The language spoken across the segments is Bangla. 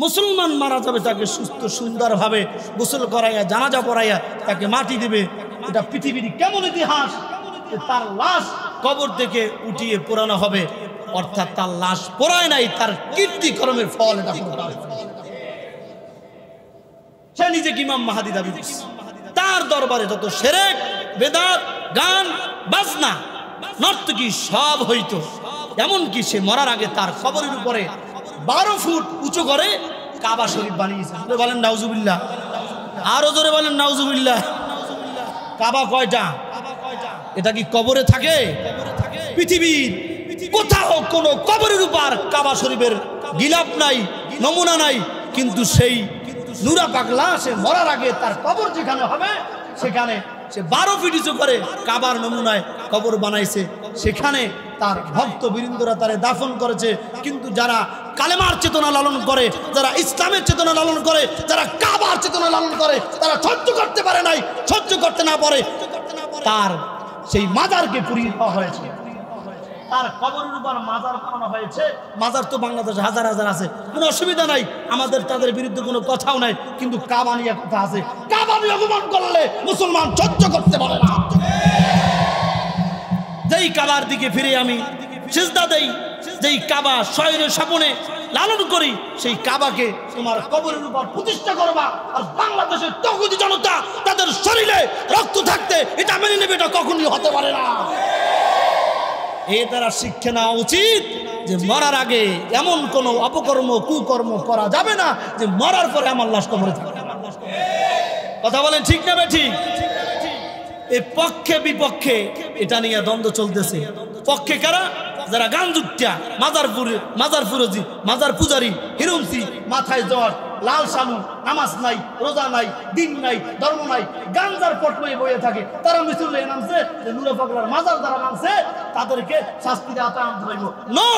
মুসলমান মারা যাবে তাকে সুস্থ সুন্দরভাবে গোসল করাইয়া জানাজা পড়াইয়া তাকে মাটি দেবে। এটা পৃথিবীর কেমন ইতিহাস, তার লাশ কবর থেকে উঠিয়ে পোড়ানো হবে, অর্থাৎ তার লাশ পোড়ায় নাই, তার কীর্তিকর্মের ফল এটা। সে নিজেকে ইমাম মাহাদি দাবি করছে। তার দরবারে যত শিরক বেদাত গান বাজনা নর্তকী সব হইতো। এমনকি সে মরার আগে তার কবরের উপরে 12 ফুট উঁচু করে কাবা শরীফ বানিয়েছে। বলেন নাউজুবিল্লাহ, আরো জোরে বলেন নাউজুবিল্লাহ। কাবা কয়টা? এটা কি কবরে থাকে? পৃথিবীর কোথাও কোনো কবরের উপর কাবা শরীফের গিলাপ নাই, নমুনা নাই। কিন্তু সেই নুরা পাগলা সে মরার আগে তার কবর যেখানে হবে সেখানে সে 12 ফিট উঁচু করে কাবার নমুনায় কবর বানাইছে। সেখানে তার ভক্ত বৃন্দরা তারে দাফন করেছে। কিন্তু যারা কালেমার চেতনা লালন করে, যারা ইসলামের চেতনা লালন করে, যারা কাবার চেতনা লালন করে, তারা সহ্য করতে পারে নাই। সহ্য করতে না পারে তার সেই মাজারকে পুড়িয়ে দেওয়া হয়েছে। তার কবরের উপর মাজার বানানো হয়েছে। মাজার তো বাংলাদেশে হাজার হাজার আছে, কোনো অসুবিধা নাই, আমাদের তাদের বিরুদ্ধে কোনো কথাও নাই। কিন্তু কাবা নিয়ে কথা আছে। কাবা নিয়ে অপমান করলে মুসলমান সহ্য করতে পারে না। যেই কাবার দিকে ফিরে আমি সিজদা দেই, যেই কাবা শয়নে স্বপ্নে লালন করি, সেই কাবাকে তোমার কবরের উপর প্রতিষ্ঠা করবা। আর বাংলাদেশের তৌহিদি জনতা তাদের শরীরে রক্ত থাকতে এটা মেনে নেবে, এটা কখনোই হতে পারে না। এর দ্বারা শিক্ষা নেওয়া উচিত যে মরার আগে এমন কোন অপকর্ম কুকর্ম করা যাবে না যে মরার পরে আমার লাশ কবরে থাকবে। কথা বলেন ঠিক না ঠিক? এই পক্ষে বিপক্ষে এটা নিয়ে দ্বন্দ্ব চলতেছে। পক্ষে কারা? যারা গান জুটিয়া মাজার ফুরজি, মাজার পূজারি, হিরুমসি, মাথায় জ্বর, লাল শালু, নামাজ নাই, রোজা নাই, দিন নাই, ধর্ম নাই, গাঞ্জার পটময়ে বয়ে থাকে। তারা মিছিল নিয়ে নামছে যে নুরা পাগলার মাজার যারা নামছে তাদেরকে শাস্তির আওতায় আনতে হইব। নো,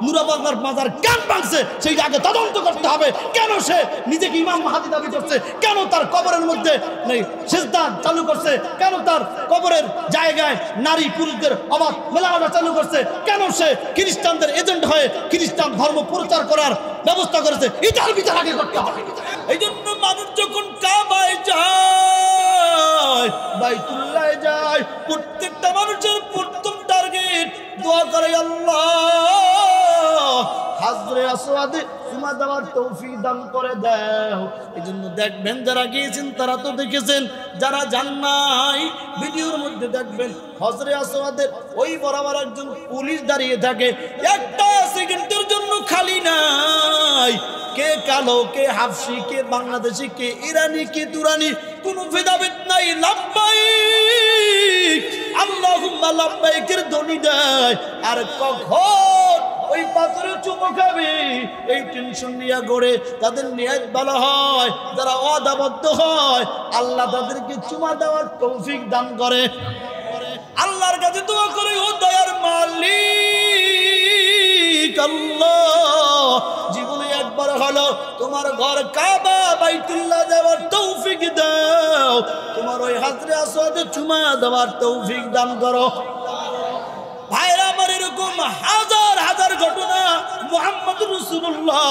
নুরা পাগলার মাজার কেন ভাঙছে সেইটা আগে তদন্ত করতে হবে। কেন সে নিজেকে ইমাম মাহাদি দাবি করছে? কেন তার কবরের মধ্যে সিজদা চালু করছে? কেন তার কবরের জায়গায় নারী পুরুষদের অবাধ মেলামেশা চালু করছে? কেন সে খ্রিস্টানদের এজেন্ট হয়ে খ্রিস্টান ধর্ম প্রচার করার ব্যবস্থা করেছে? এটার বিচার আগে করতে হবে। এই জন্য মানুষ যখন কাবায় যায়, বাইতুল্লাহ যায়, প্রত্যেকটা মানুষের প্রথম টার্গেট দোয়া করে, আল্লাহ হাজরে আসওয়াদে চুমা দেওয়ার তৌফিক দান করে দাও। এই জন্য দেখবেন যারা গিয়েছেন তারা তো দেখেছেন, যারা যান নাই ভিডিওর মধ্যে দেখবেন হজরে আসওয়াদের ওই বরাবর একজন পুলিশ দাঁড়িয়ে থাকে। একটা সেকেন্ডের জন্য খালি নাই। কে কালো, কে হাফসি, কে বাংলাদেশি, কে ইরানি, কে তুরানি, কোনো ভেদাভেদ নাই। লাব্বাইক আল্লাহুম্মা লাব্বাইকের ধ্বনি দেয়। আর কখন ওই পাথরে চুমো খাবে এই টেনশন নিয়ে গড়ে তাদের নিয়ত ভালো হয়। যারা ওয়াদাবদ্ধ হয় আল্লাহ তাদেরকে চুমা দেওয়ার তৌফিক দান করে। আল্লাহর কাছে দোয়া করে, ও দয়ার মালিক আল্লাহ, জীবনে একবার হলো তোমার ঘর কাবা বাইতুল্লাহ যাওয়ার তৌফিক দাও। তোমার ওই হাজরে আসওয়াদে চুমা দেওয়ার তৌফিক দান করো। ভাইরা আমার এরকম হাজার হাজার ঘটনা মুহাম্মদ রাসূলুল্লাহ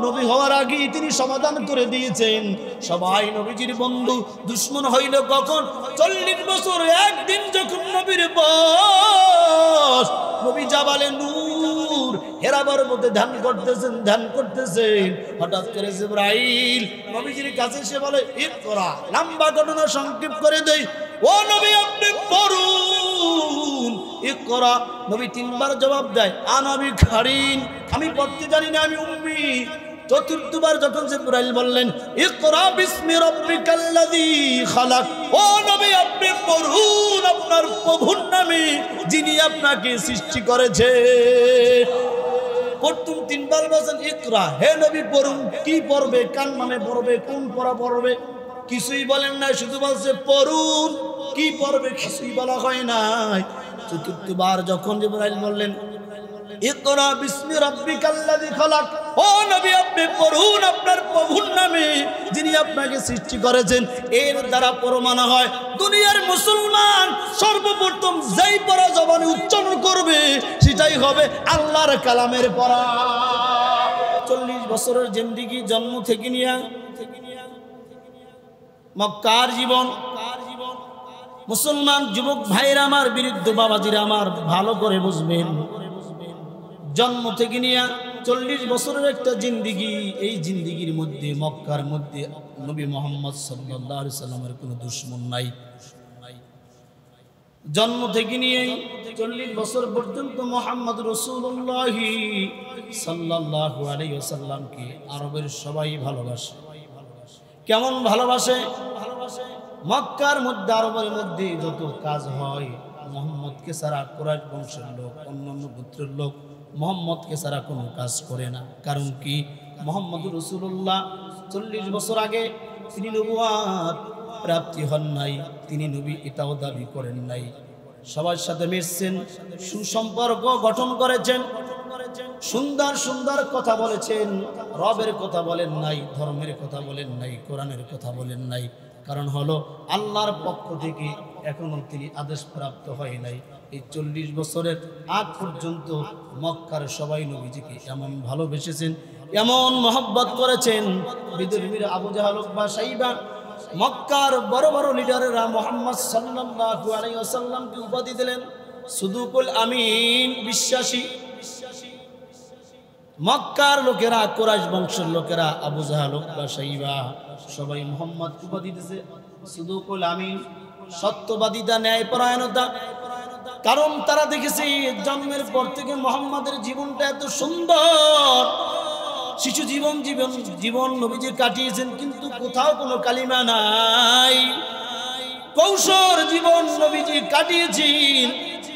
নবী হওয়ার আগে তিনি সমাধান করে দিয়েছেন। সবাই নবীজির বন্ধু, দুশ্মন হইল কখন? 40 বছর একদিন যখন নবীর বয়স, নবী জাবালে নূর হেরা পর্বতে ধ্যান করতেছেন। হঠাৎ করে জিবরাইল নবীজির কাছে এসে বলে, ইকরা। লম্বা ঘটনা সংক্ষেপ করে দেই, ও নবী আপনি পড়ুন। ইকরা। নবী 3 বার জবাব দেয়, আনাবি খারিন, আমি পড়তে জানি না, আমি উম্মি। 4বার যখন জিবরাইল বললেন, ইকরা বিসমি রাব্বিকাল্লাযী খালাক, ও নবী আপনি পড়ুন আপনার প্রভুর নামে যিনি আপনাকে সৃষ্টি করেছে। প্রথম 3 বার বলেন ইকরা, হে নবী পড়ুন। কি পড়বে? কার নামে পড়বে? কোন পড়া পড়বে? কিছুই বলেন নাই, শুধু বলছে পড়ুন। কি পড়বে কিছুই বলা হয় নাই। 4বার যখন জিবরাইল বললেন, ইকরা বিসমি রাব্বিকাল্লাযী খালাক, ও নবী আপনি পড়ুন আপনার প্রভুর নামে যিনি আপনাকে সৃষ্টি করেছেন। এর দ্বারা প্রমাণ হয় দুনিয়ার মুসলমান সর্বপ্রথম যেই পড়া জবানে উচ্চারণ করবে সেটাই হবে আল্লাহর কালামের পড়া। 40 বছরের জিন্দেগি, জন্ম থেকে নিয়ে মক্কার জীবন। মুসলমান যুবক ভাইরা আমার, বৃদ্ধ বাবাজিরা আমার, ভালো করে বুঝবেন, জন্ম থেকে নিয়ে 40 বছরের একটা জিন্দেগি। এই জিন্দেগির মধ্যে মক্কার মধ্যে নবী মুহাম্মদ সাল্লাল্লাহু আলাইহি সাল্লামের কোনো দুশমন নাই। জন্ম থেকে নিয়ে 40 বছর পর্যন্ত মুহাম্মদ রাসূলুল্লাহ সাল্লাল্লাহু আলাইহি ওয়াসাল্লামকে আরবের সবাই ভালোবাসে। কেমন ভালোবাসে? মক্কার মধ্যে, আরবের মধ্যে যত কাজ হয়, মুহাম্মদকে ছাড়া কুরাইশ বংশের লোক, অন্যান্য গোত্রের লোক মুহাম্মদকে ছাড়া কোনো কাজ করে না। কারণ কি? মুহাম্মদ রাসূলুল্লাহ 40 বছর আগে তিনি নবুয়ত প্রাপ্তি হন নাই, তিনি নবী এটাও দাবি করেন নাই। সবার সাথে মিশছেন, সুসম্পর্ক গঠন করেছেন, সুন্দর সুন্দর কথা বলেছেন। রবের কথা বলেন নাই, ধর্মের কথা বলেন নাই, কোরআনের কথা বলেন নাই। কারণ হলো আল্লাহর পক্ষ থেকে এখনো তিনি আদেশ প্রাপ্ত হয় নাই। এই 40 বছরের আগ পর্যন্ত মক্কার সবাই নবীজিকে এমন ভালোবেসেছেন, এমন মহব্বত করেছেন। বিদুরবীর আবু জাহল বা সাইবা, মক্কার বড় বড় লিডারেরা মুহাম্মদ সাল্লাল্লাহু আলাইহি ওয়াসাল্লামকে উপাধি দিলেন সুদুকুল আমিন, বিশ্বাসী। মক্কার লোকেরা, কুরাইশ বংশের লোকেরা, আবু জাহল বা সাইবা সবাই মুহাম্মদ উপাধি দিয়েছে সুদুকুল আমিন, সত্যবাদিতা, ন্যায়পরায়ণতা। কারণ তারা দেখেছে জন্মের পর থেকে মুহাম্মাদের জীবনটা এত সুন্দর, শিশু জীবন নবীজি কাটিয়েছেন, কিন্তু কোথাও কোনো কালিমা নাই। কৌশল জীবন নবীজি কাটিয়েছেন,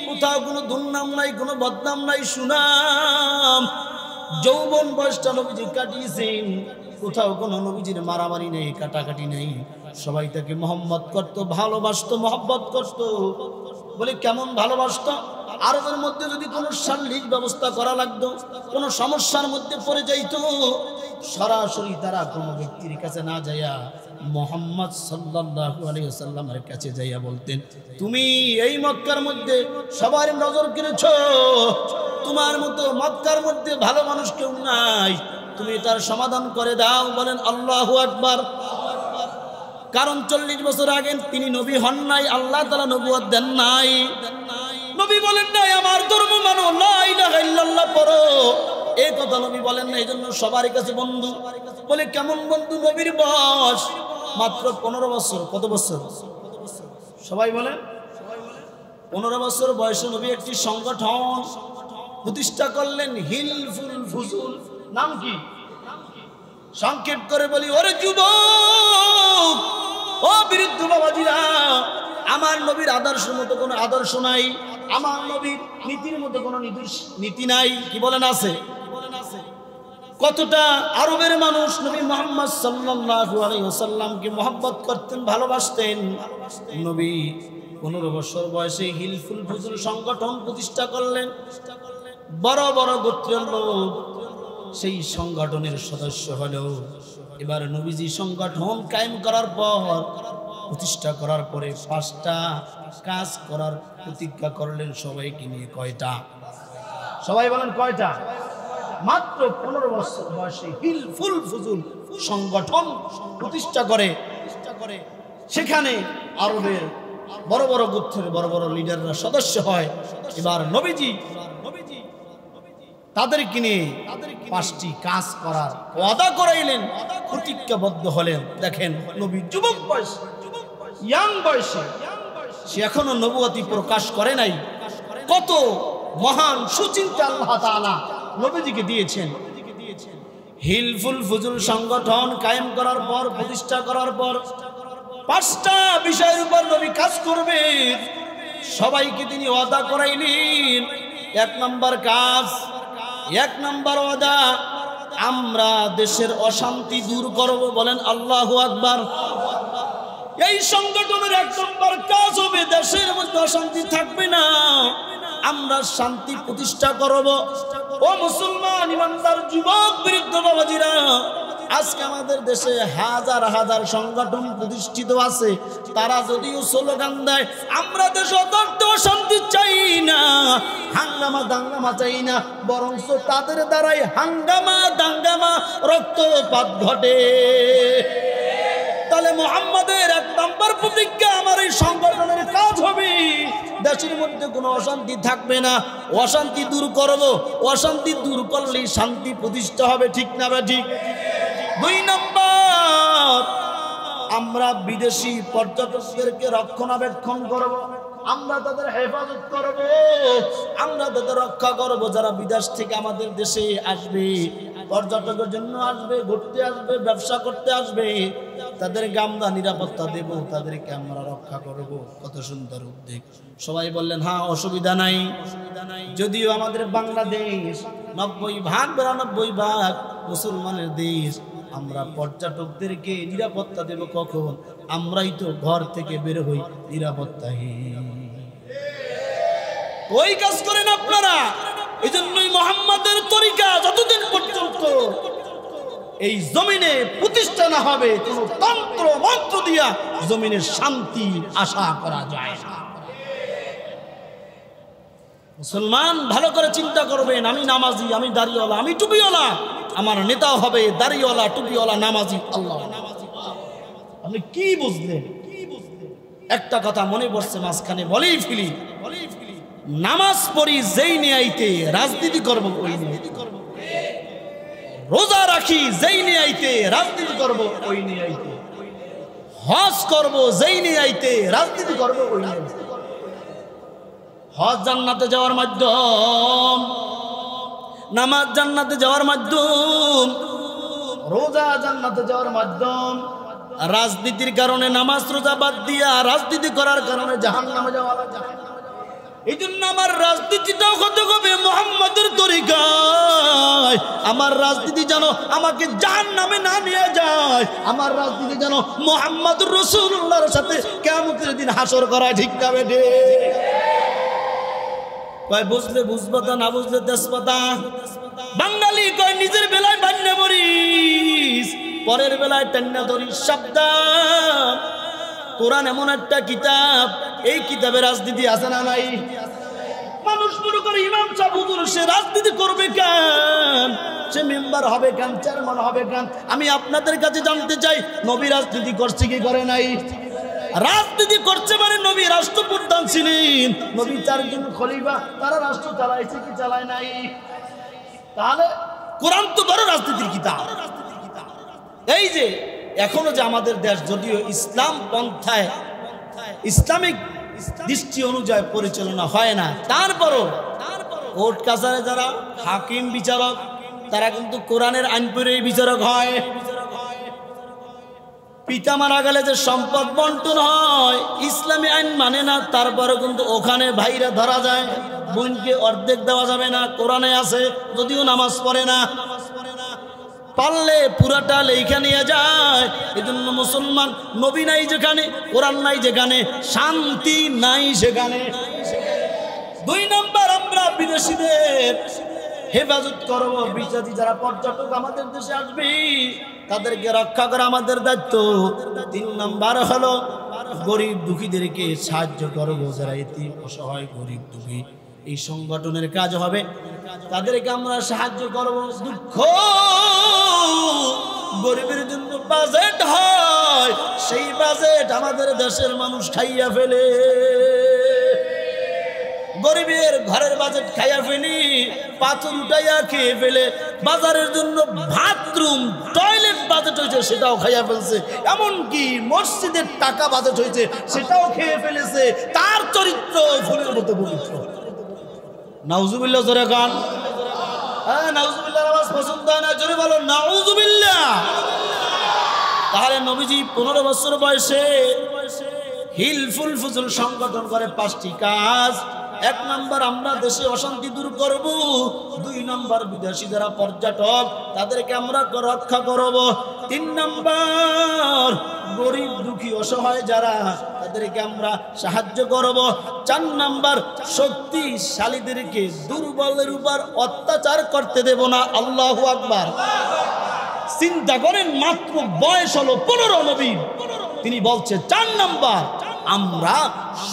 কোথাও কোনো দুর্নাম নাই, কোনো বদনাম নাই, সুনাম। যৌবন বয়সটা নবীজি কাটিয়েছেন, কোথাও কোনো নবীজির মারামারি নেই, কাটাকাটি নেই। সবাই তাকে মুহাম্মদ করত, ভালোবাসতো, মহব্বত করত। বলে কেমন ভালোবাসতো? আরবের মধ্যে যদি কোনো শারীরিক ব্যবস্থা করা লাগতো, কোনো সমস্যার মধ্যে পড়ে যাইত, সরাসরি তারা কোনো ব্যক্তির কাছে না যাইয়া মুহাম্মদ সাল্লাল্লাহু আলাইহি ওয়াসাল্লামের কাছে যাইয়া বলতেন, তুমি এই মক্কার মধ্যে সবার নজর কেড়েছো, তোমার মতো মক্কার মধ্যে ভালো মানুষ কেউ নাই, তুমি তার সমাধান করে দাও। বলেন আল্লাহু আকবার। কারণ 40 বছর আগে তিনি নবী হন নাই, আল্লাহ তাআলা নবুয়ত দেন নাই। নবী বলেন নাই আমার ধর্ম মানো, লা ইলাহা ইল্লাল্লাহ পড়ো, এই কথা নবী বলেন না। এই জন্য সবার কাছে বন্ধু। বলে কেমন বন্ধু? নবীর বয়স মাত্র 15 বছর। কত বছর? সবাই বলেন 15 বছর বয়সে নবী একটি সংগঠন প্রতিষ্ঠা করলেন, হিলফুল ফুজুল। নাম কি? সংক্ষেপ করে বলি, ওরে যুবক, ও বৃদ্ধ বাবাজিরা, আমার নবীর আদর্শের মতো কোনো আদর্শ নাই, আমার নবীর নীতির মতো কোনো নীতি নাই। কি বলেন? আছে। কতটা আরবের মানুষ নবী মুহাম্মদ সাল্লাল্লাহু আলাইহি ওয়াসাল্লামকে মহব্বত করতেন, ভালোবাসতেন। নবী 15 বছর বয়সে হিলফুল ফুজুল সংগঠন প্রতিষ্ঠা করলেন। বড় বড় গোত্রের লোক সেই সংগঠনের সদস্য হলো। এবার নবীজি সংগঠন কায়েম করার পর, প্রতিষ্ঠা করার পরে 5টা কাজ করার প্রতিজ্ঞা করলেন সবাইকে নিয়ে। কয়টা? সবাই বলেন কয়টা? মাত্র 15 বছর বয়সে হিলফুল ফুজুল সংগঠন প্রতিষ্ঠা করে। সেখানে আরবের বড় বড় গোত্রের বড় বড় লিডাররা সদস্য হয়। এবার নবীজি তাদেরকে নিয়ে 5টি কাজ করার ওয়াদা করাইলেন, প্রতিজ্ঞাবদ্ধ হলেন। দেখেন, নবী যুবক বয়স, ইয়াং বয়সে, সে এখনো নবুয়তি প্রকাশ করে নাই। কত মহান সুচিন্তা আল্লাহ তাআলা নবীজিকে দিয়েছেন। হিলফুল ফুজুল সংগঠন কায়েম করার পর, প্রতিষ্ঠা করার পর 5টা বিষয়ের উপর নবী কাজ করবেন। সবাইকে তিনি ওয়াদা করাইলেন। 1 নম্বর কাজ, 1 নম্বর ওয়াদা, আমরা দেশের অশান্তি দূর করব। বলেন আল্লাহু আকবার। এই সংগঠনের 1 নম্বর কাজ হবে দেশের মধ্যে অশান্তি থাকবে না, আমরা শান্তি প্রতিষ্ঠা করব। ও মুসলমান ইমানদার যুবক বৃদ্ধ বাবাজিরা, আজকে আমাদের দেশে হাজার হাজার সংগঠন প্রতিষ্ঠিত আছে, তারা যদিও স্লোগান দেয় আমরা দেশ শান্তি চাই না, হাঙ্গামা দাঙ্গামা চাই না, বরঞ্চ তাদের দ্বারাই হাঙ্গামা দাঙ্গামা রক্তপাত ঘটে। তাহলে মুহাম্মাদের এক নম্বর প্রতিজ্ঞা, আমার এই সংগঠনের কাজ হবে দেশের মধ্যে কোনো অশান্তি থাকবে না, অশান্তি দূর করব, অশান্তি দূর করলেই শান্তি প্রতিষ্ঠা হবে, ঠিক না বা ঠিক? 2 নম্বর, আমরা বিদেশি পর্যটকদেরকে রক্ষণাবেক্ষণ করব, আমরা তাদের হেফাজত করব, আমরা তাদের রক্ষা করব। যারা বিদেশ থেকে আমাদের দেশে আসবে, পর্যটকের জন্য আসবে, ঘুরতে আসবে, ব্যবসা করতে আসবে, তাদেরকে আমরা নিরাপত্তা দেব, তাদেরকে আমরা রক্ষা করব। কত সুন্দর উদ্যোগ। সবাই বললেন হ্যাঁ, অসুবিধা নাই। যদিও আমাদের বাংলাদেশ 90 ভাগ মুসলমানের দেশ, আমরা পর্যটকদেরকে নিরাপত্তা দেব কখন? আমরাই তো ঘর থেকে বের হই নিরাপত্তাহীন। ওই কাজ করেন আপনারা। এই জন্যই মুহাম্মাদের তরিকা যতদিন পর্যন্ত এই জমিনে প্রতিষ্ঠা না হবে, কোন তন্ত্র মন্ত্র দিয়া জমিনের শান্তি আশা করা যায় না। মুসলমান ভালো করে চিন্তা করবেন, আমি নামাজি, আমি দাড়িওয়ালা, আমি টুপিওয়ালা, আমার নেতাও হবে দাড়িওয়ালা, টুপিওয়ালা, নামাজি। আল্লাহ, আপনি কি বুঝলেন? একটা কথা মনে পড়ছে মাঝখানে, বলেই ফেলি। নামাজ পড়ি যেই নিয়াইতে, রাজনীতি করব ওই নিয়াইতে। রোজা রাখি যেই নিয়াইতে, রাজনীতি করব ওই নিয়াইতে। হজ করব যেই নিয়াইতে, রাজনীতি করব ওই নিয়াইতে। হজ জান্নাতে যাওয়ার মাধ্যম, নামাজ জান্নাতে যাওয়ার মাধ্যম, রোজা জান্নাতে যাওয়ার মাধ্যম। রাজনীতির কারণে নামাজ রোজা বাদ দিয়া রাজনীতি করার কারণে জাহান্নামে যাওয়া লাগে। এই জন্য আমার রাজনীতিটাও হতে হবে মুহাম্মাদের তরিকায়। আমার রাজনীতি যেন আমাকে জাহান্নামে না নিয়ে যায়, আমার রাজনীতি যেন মুহাম্মদুর রাসূলুল্লাহর সাথে কিয়ামতের দিন হাসর করায়, ঠিক না বেঠে? কয় বুঝলে বুঝবাতা, না বুঝলে তেজপাতা। বাঙালি কয় নিজের বেলায় বান্যা মরিস, পরের বেলায় টান্না ধরিস। সাবধান, কোরআন এমন একটা কিতাব, এই কিতাবে রাজনীতি আছে না নাই? মানুষ মনে করে ইমাম সাহেব হুজুর সে রাজনীতি করবে কেন, সে মেম্বার হবে কেন, চেয়ারম্যান হবে কেন? আমি আপনাদের কাছে জানতে চাই, নবী রাজনীতি করছে কি করে নাই? রাজনীতি করছে মানে নবী রাষ্ট্রপ্রধান ছিলেন, নবী 4 জন খলিফা, তারা রাষ্ট্র চালাইছে কি চালায় নাই? তাহলে কোরআন তো বড় রাজনীতির কিতাব। এই যে এখনো যে আমাদের দেশ যদিও ইসলাম পন্থায় ইসলামিক দৃষ্টি অনুযায়ী পরিচালনা হয় না, তারপরও কোর্ট কাছারে যারা হাকিম বিচারক, তারা কিন্তু কোরআনের আইন পড়ে বিচারক হয়। পিতা মারা গেলে যে সম্পদ বন্টন হয়, ইসলামী আইন মানে না, তারপরে কিন্তু ওখানে ভাইরা ধরা যায়, বোনকে অর্ধেক দেওয়া যাবে না, কোরআনে আছে, যদিও নামাজ পড়ে না, পারলে পুরাটা লেখা নিয়ে যায়। এই জন্য মুসলমান, নবী নাই যেখানে, কোরআন নাই যেখানে, শান্তি নাই সেখানে। 2 নম্বর, আমরা বিদেশিদের হেফাজত করব। বিদেশি যারা পর্যটক আমাদের দেশে আসবে, তাদেরকে রক্ষা করা আমাদের দায়িত্ব। 3 নম্বর হলো গরিব দুঃখীদেরকে সাহায্য করব। যারা এতিম, অসহায়, গরিব দুঃখী, এই সংগঠনের কাজ হবে, তাদেরকে আমরা সাহায্য করব। দুঃখ গরিবের জন্য বাজেট হয়, সেই বাজেট আমাদের দেশের মানুষ খাইয়া ফেলে। গরিবের ঘরের বাজেট খাইয়া ফেলি, পাথর উঠাইয়া খেয়ে ফেলে। বাজারের জন্য বাথরুম, টয়লেট বাজেট হয়েছে, সেটাও খাইয়া ফেলছে। এমনকি মসজিদের টাকা বাজেট হয়েছে, সেটাও খেয়ে ফেলেছে। তার চরিত্র ফুলের মতো পবিত্র। নাউজুবিল্লাহ, জোরে গান। হ্যাঁ, নাউজুবিল্লাহ আওয়াজ পছন্দ হয় না, জোরে বলো নাউজুবিল্লাহ। তাহলে নবীজি 15 বছর বয়সে হিলফুল ফুজুল সংগঠন করে 5টি কাজ। 1 নম্বর, আমরা দেশে অশান্তি দূর করব। 2 নম্বর, বিদেশি যারা পর্যটক, তাদেরকে আমরা রক্ষা করব। 3 নম্বর, গরিব দুঃখী অসহায় যারা, তাদেরকে আমরা সাহায্য করব। 4 নম্বর, শক্তিশালীদেরকে দুর্বলের উপর অত্যাচার করতে দেব না। আল্লাহু আকবার। চিন্তা করেন, মাত্র বয়স হলো 15 নবীর, তিনি বলছে 4 নাম্বার, আমরা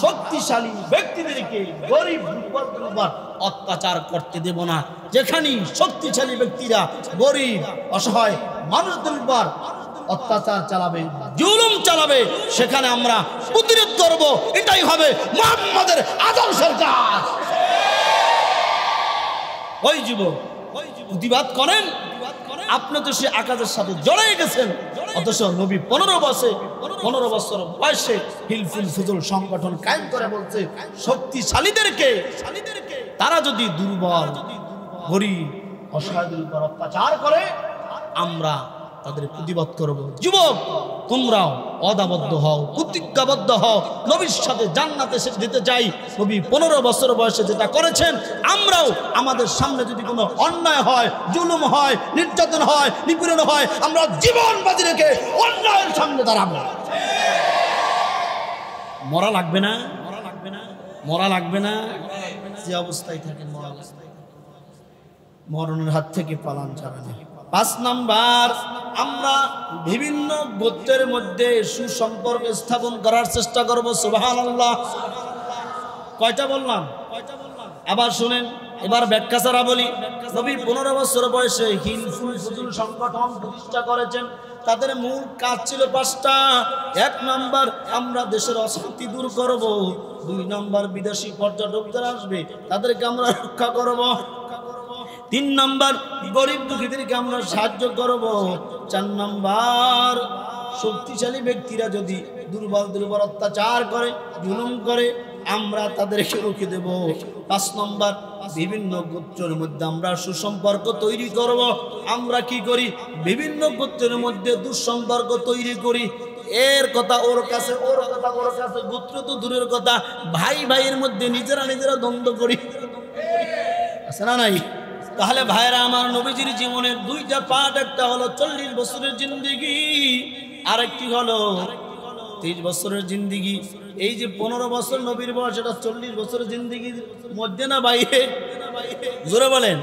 শক্তিশালী ব্যক্তিদেরকে গরিব দুর্বলদের উপর অত্যাচার করতে দেব না। যেখানে শক্তিশালী ব্যক্তিরা গরিব অসহায় মানুষদের উপর অত্যাচার চালাবে, জুলুম চালাবে, সেখানে আমরা প্রতিরোধ করব। এটাই হবে মুহাম্মাদের আদর্শের কাজ। ওই যুবক প্রতিবাদ করেন, আপনি তো সে আকাশের সাথে জড়িয়ে গেছেন, অথচ নবী 15 বছর বয়সে হিলফুল ফুজুল সংগঠন কায়েম করে বলছে শক্তিশালীদেরকে তারা যদি দুর্বল গরিব অসহায়দের উপর অত্যাচার করে আমরা তাদের প্রতিবাদ করব। যুবক তোমরাও অদাবদ্ধ হও, প্রতিজ্ঞাবদ্ধ হও, নবীর সাথে জান্নাতে যেতে চাই। নবী 15 বছর বয়সে যেটা করেছেন, আমরাও আমাদের সামনে যদি কোনো অন্যায় হয়, জুলুম হয়, নির্যাতন হয়, নিপীড়ন হয়, আমরা জীবন বাজি রেখে অন্যায়ের সামনে দাঁড়াবো। মরা লাগবে না, মরা লাগবে না, যে অবস্থায় থাকে মরণের হাত থেকে পালান যাবে না। 5 নাম্বার, আমরা বিভিন্ন গোত্রের মধ্যে সুসম্পর্ক স্থাপন করার চেষ্টা করব। সুবহানাল্লাহ। কয়টা বললাম? আবার শুনেন, এবার ব্যাখ্যা ছাড়া বলি। নবী 15 বছর বয়সে হিলফুল ফুজুল সংগঠন প্রতিষ্ঠা করেছেন। তাদের মূল কাজ ছিল 5টা। 1 নাম্বার, আমরা দেশের অশান্তি দূর করব। 2 নাম্বার, বিদেশি পর্যটক যারা আসবে তাদেরকে আমরা রক্ষা করব। 3 নাম্বার, গরিব দুঃখীদেরকে আমরা সাহায্য করব। 4 নাম্বার, শক্তিশালী ব্যক্তিরা যদি দুর্বলদের উপর অত্যাচার করে, জুলুম করে, আমরা তাদেরকে রুখে দেব। 5 নাম্বার, বিভিন্ন গোত্রের মধ্যে আমরা সুসম্পর্ক তৈরি করব। আমরা কি করি? বিভিন্ন গোত্রের মধ্যে দুঃসম্পর্ক তৈরি করি। এর কথা ওর কাছে, ওর কথা ওর কাছে, গোত্র তো দূরের কথা, ভাই ভাইয়ের মধ্যে নিজেরা দ্বন্দ্ব করি, আছে না নাই? তাহলে ভাইরা আমার, নবীজির জীবনের 2টা পার্ট, একটা হলো 40 বছরের জিন্দেগি, আরেকটি হলো 30 বছরের জিন্দেগি। এই যে 15 বছর নবীর বয়স, এটা 40 বছরের জিন্দেগির মধ্যে না বাইরে? জোরে বলেন।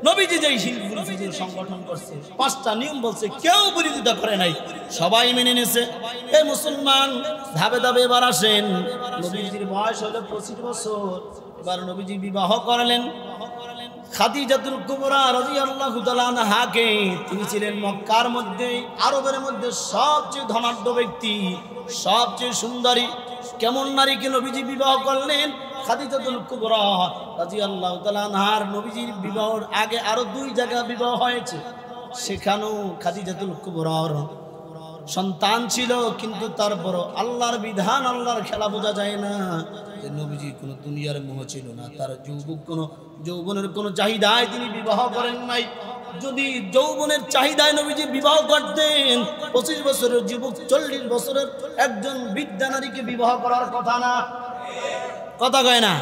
নবীজি যেই হিলফুল ফুজুল সংগঠন করছে, 5টা নিয়ম বলছে, কেউ বিরোধিতা করে নাই, সবাই মেনে নিয়েছে। এই মুসলমান ধাপে ধাপে এবার আসেন। নবীজির বয়স হলো 25 বছর। এবার নবীজি বিবাহ করলেন খাদিজাতুল কুবরা রাদিয়াল্লাহু তাআলা আনহাকে। তিনি ছিলেন মক্কার মধ্যে, আরবের মধ্যে সবচেয়ে ধনাঢ্য ব্যক্তি, সবচেয়ে সুন্দরী। কেমন নারীকে নবীজি বিবাহ করলেন? খাদিজাতুল কুবরা রাদিয়াল্লাহু তাআলা আনহার নবীজির বিবাহের আগে আরো 2 জায়গায় বিবাহ হয়েছে। সেখানেও খাদিজাতুল কুবরার সন্তান ছিল, কিন্তু তারপর আল্লাহর বিধান, আল্লাহর খেলা বোঝা যায় না যে নবীজি কোনো দুনিয়ার মোহ ছিল না। তার যৌবনের কোনো চাহিদায় তিনি বিবাহ করেন নাই। যদি যৌবনের চাহিদায় নবীজি বিবাহ করতেন, 25 বছরের যুবক 40 বছরের একজন বৃদ্ধা নারীকে বিবাহ করার কথা না। কথা কয় না?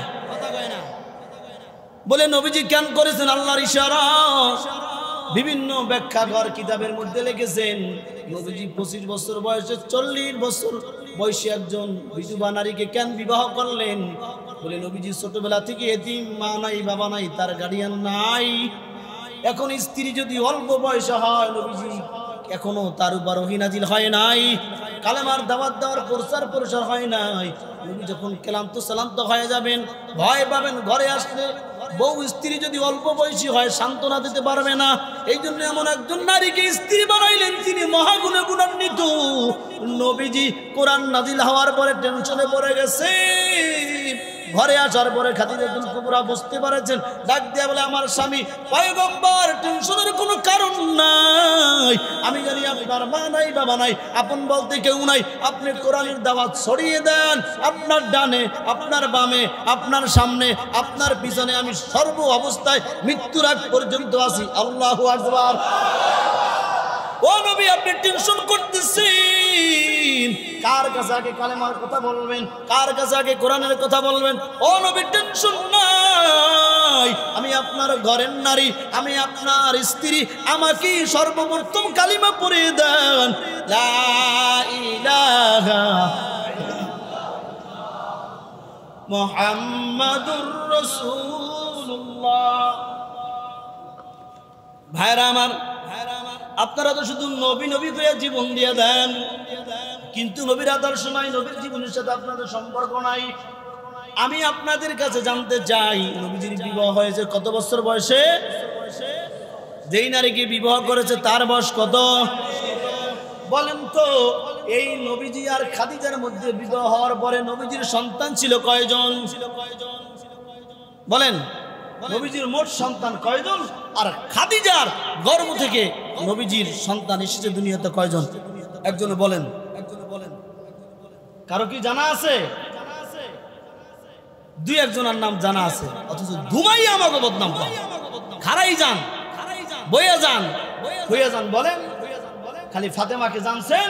বলে নবীজি কেন করেছেন? আল্লাহর ইশারা। বিভিন্ন ব্যাখ্যাকার কিতাবের মধ্যে লিখেছেন, নবীজি 25 বছর বয়সে 40 বছর বয়সী একজন বিধবা নারীকে কেন বিবাহ করলেন? বলে নবীজি ছোটবেলা থেকে এতিম, মা নাই, বাবা নাই, তার গার্ডিয়ান নাই। এখন স্ত্রী যদি অল্প বয়সে হয়, নবীজি এখনো তার উপর ওহী নাজিল হয় নাই, কালেমার দাওয়াত দেওয়ার প্রসার হয় নাই। নবী যখন ক্লান্ত সালান্ত হয়ে যাবেন, ভয় পাবেন, ঘরে আসলে বউ স্ত্রী যদি অল্প বয়সী হয় সান্ত্বনা দিতে পারবে না। এই জন্য এমন একজন নারীকে স্ত্রী বানাইলেন, তিনি মহাগুণে গুণান্বিত। নবীজি কোরআন নাজিল হওয়ার পরে টেনশনে পড়ে গেছে। ঘরে আসার পরে খাদিজাতুল কুবরা বুঝতে পারেছেন, ডাক দিয়া বলে, আমার স্বামী পয়গম্বর, টেনশনের কোনো কারণ নাই। আমি জানি আপনার মা নাই, বাবা নাই, আপন বলতে কেউ নাই। আপনি কোরআনের দাওয়াত ছড়িয়ে দেন। আপনার ডানে, আপনার বামে, আপনার সামনে, আপনার পিছনে আমি সর্ব অবস্থায় মৃত্যুর আগ পর্যন্ত আছি। আল্লাহু আকবার। ও নবী, আপনি টেনশন করতেছেন, কার কাছে আগে কালেমার কথা বলবেন, কার কাছে আগে কোরআনের কথা বলবেন? ও নবী, টেনশন নাই, আমি আপনার ঘরের নারী, আমি আপনার স্ত্রী, আমাকে সর্বপ্রথম কালিমা পড়িয়ে দেন, লা ইলাহা মুহাম্মাদুর রাসূলুল্লাহ। ভাইরা আমার, আপনারা তো শুধু নবী নবী করে জীবন দিয়ে দেন, কিন্তু নবীর আদর্শ নাই, নবীর জীবনের সাথে আপনাদের সম্পর্ক নাই। আমি আপনাদের কাছে জানতে চাই, নবীজির বিবাহ হয়েছে কত বছর বয়সে? যেই নারীকে বিবাহ করেছে তার বয়স কত বলেন তো? এই নবীজি আর খাদিজার মধ্যে বিবাহ হওয়ার পরে নবীজির সন্তান ছিল কয়জন বলেন? নবীজির মোট সন্তান কয়জন? আর খাদিজার গর্ভ থেকে নবীজির সন্তান এসেছে দুনিয়াতে কয়জন? একজন বলেন। কারো কি জানা আছে? দুই একজনের নাম জানা আছে, অথচ ধুমাই আমাকে বদনাম করে। খারাই যান, বইয়া যান, হইয়া যান বলেন। খালি ফাতেমাকে জানছেন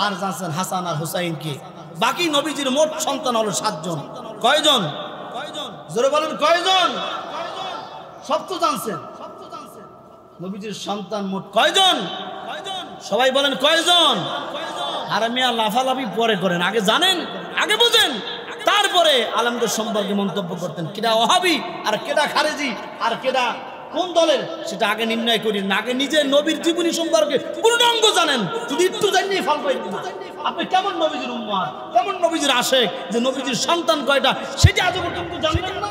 আর জানছেন হাসান আর হুসাইনকে। বাকি নবীজির মোট সন্তান হলো 7 জন। কয়জন? জোরে বলেন কয়জন? সব তো জানছেন। নবীজির সন্তান মোট কয়জন? সবাই বলেন কয়জন? আর মিয়া লাফালাফি পরে করেন, আগে জানেন, আগে বুঝেন, তারপরে আলেমদের সম্পর্কে মন্তব্য করতেন। কেডা ওহাবি আর কেডা খারেজি আর কেডা কোন দলের সেটা আগে নির্ণয় করি না, আগে নিজের নবীর জীবনী সম্পর্কে পূর্ণাঙ্গ জানেন। যদি একটু জানিয়ে ফল পাইতেন না, আপনি কেমন নবীজির উম্মত, কেমন নবীজির আশেক, যে নবীজির সন্তান কয়টা সেটা আজ পর্যন্ত জানেন না।